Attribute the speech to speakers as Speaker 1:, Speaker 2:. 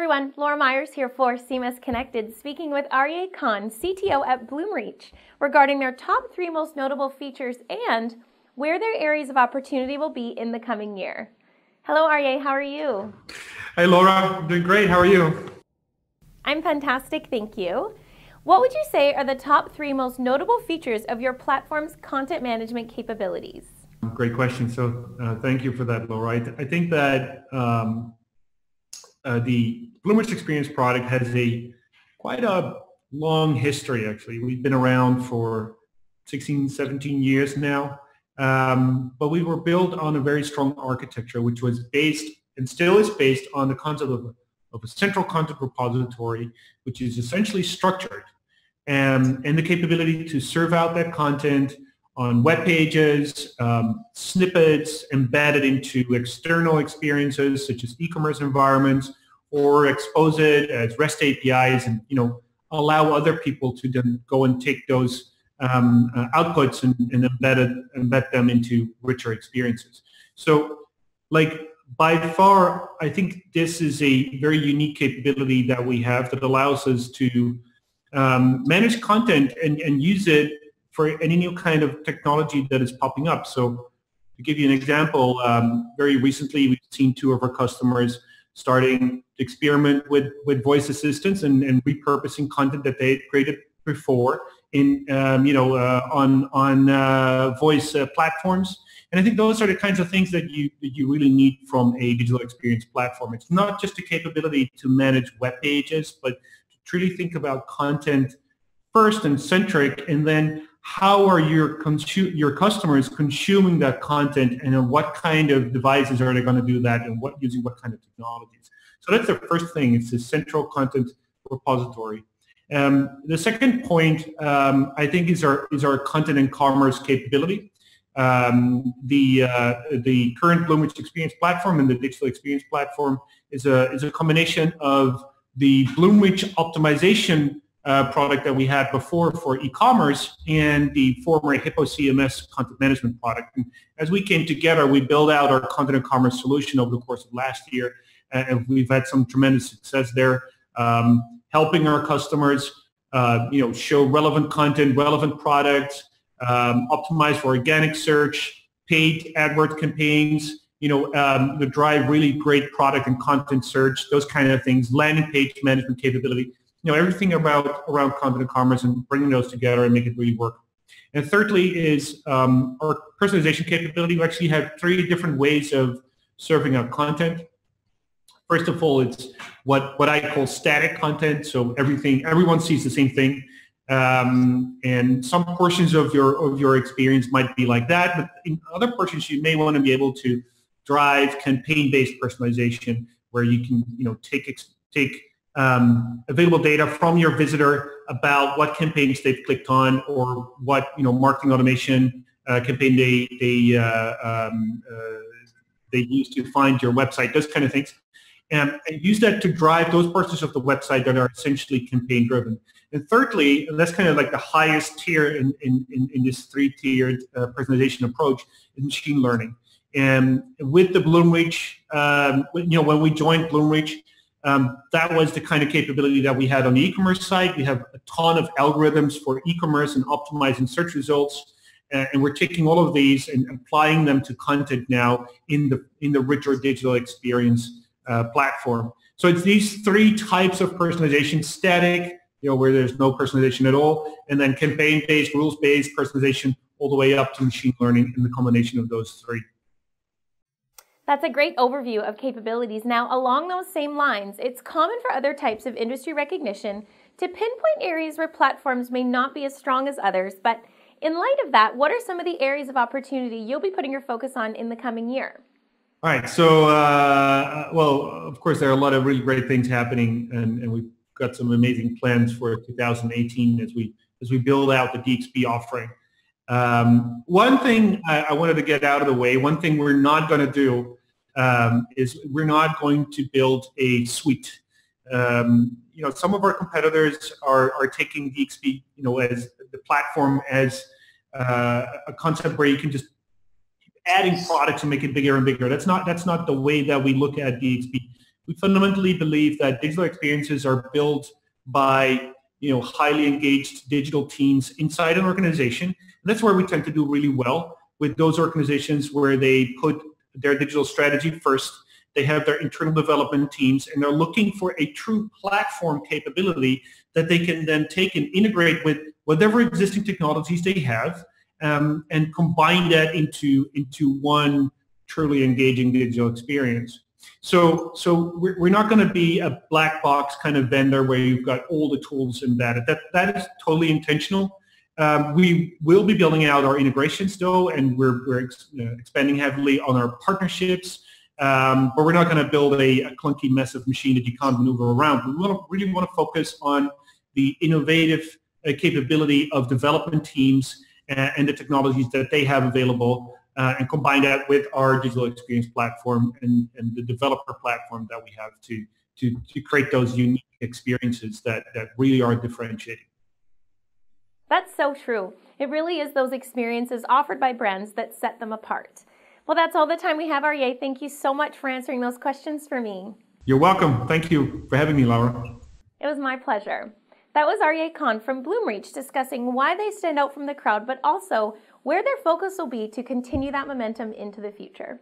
Speaker 1: everyone, Laura Myers here for CMS-Connected, speaking with Arje Cahn, CTO at Bloomreach, regarding their top 3 most notable features and where their areas of opportunity will be in the coming year. Hello Arje, how are you?
Speaker 2: Hey Laura, I'm doing great, how are you?
Speaker 1: I'm fantastic, thank you. What would you say are the top 3 most notable features of your platform's content management capabilities?
Speaker 2: Great question, so thank you for that, Laura. I think that the Bloomreach Experience product has quite a long history, actually. We've been around for 16, 17 years now, but we were built on a very strong architecture, which was based and still is based on the concept of a central content repository, which is essentially structured, and the capability to serve out that content on web pages, snippets embedded into external experiences such as e-commerce environments, or expose it as REST APIs and allow other people to then go and take those outputs and embed them into richer experiences. So, by far, I think this is a very unique capability that we have that allows us to manage content and use it for any new kind of technology that is popping up. So to give you an example, very recently we've seen 2 of our customers starting to experiment with voice assistants and repurposing content that they had created before in on voice platforms. And I think those are the kinds of things that you really need from a digital experience platform. It's not just the capability to manage web pages, but to truly think about content first and centric, and then how are your customers consuming that content, and on what kind of devices are they going to do that, and using what kind of technologies. So that's the first thing. It's a central content repository. The second point, I think, is our content and commerce capability. The current Bloomreach Experience platform and the digital experience platform is a combination of the Bloomreach optimization product that we had before for e-commerce and the former Hippo CMS content management product. And as we came together, we built out our content and commerce solution over the course of last year, and we've had some tremendous success there, helping our customers show relevant content, relevant products, optimize for organic search, paid AdWords campaigns, to drive really great product and content search, those kind of things, landing page management capability. Everything around content and commerce, and bringing those together and make it really work. And thirdly is our personalization capability. We actually have 3 different ways of serving out content. First of all, it's what I call static content. So everyone sees the same thing, and some portions of your experience might be like that. But in other portions, you may want to be able to drive campaign-based personalization, where you can take available data from your visitor about what campaigns they've clicked on, or what marketing automation campaign they use to find your website, those kind of things, and use that to drive those portions of the website that are essentially campaign driven. And thirdly, and that's kind of like the highest tier in this 3-tiered personalization approach, is machine learning. And with the Bloomreach, when we joined Bloomreach, that was the kind of capability that we had on the e-commerce side. We have a ton of algorithms for e-commerce and optimizing search results, and we're taking all of these and applying them to content now in the richer digital experience platform. So it's these 3 types of personalization: static, where there's no personalization at all, and then campaign-based, rules-based personalization, all the way up to machine learning, and the combination of those 3.
Speaker 1: That's a great overview of capabilities. Now, along those same lines, it's common for other types of industry recognition to pinpoint areas where platforms may not be as strong as others. But in light of that, what are some of the areas of opportunity you'll be putting your focus on in the coming year?
Speaker 2: All right. So, well, of course, there are a lot of really great things happening, and we've got some amazing plans for 2018 as we build out the DXP offering. One thing I wanted to get out of the way, one thing we're not going to do is we're not going to build a suite. Some of our competitors are taking DXP, as the platform as a concept where you can just keep adding products and make it bigger and bigger. That's not the way that we look at DXP. We fundamentally believe that digital experiences are built by highly engaged digital teams inside an organization. And that's where we tend to do really well with those organizations where they put their digital strategy first. They have their internal development teams, and they're looking for a true platform capability that they can then take and integrate with whatever existing technologies they have, and combine that into one truly engaging digital experience. So we're not going to be a black box kind of vendor where you've got all the tools embedded. That is totally intentional. We will be building out our integrations though, and we're expanding heavily on our partnerships. But we're not going to build a clunky, massive machine that you can't maneuver around. We really want to focus on the innovative capability of development teams and the technologies that they have available, and combine that with our digital experience platform and the developer platform that we have to create those unique experiences that really are differentiating.
Speaker 1: That's so true. It really is those experiences offered by brands that set them apart. Well, that's all the time we have, Arje. Thank you so much for answering those questions for me.
Speaker 2: You're welcome. Thank you for having me, Laura.
Speaker 1: It was my pleasure. That was Arje Cahn from Bloomreach discussing why they stand out from the crowd, but also where their focus will be to continue that momentum into the future.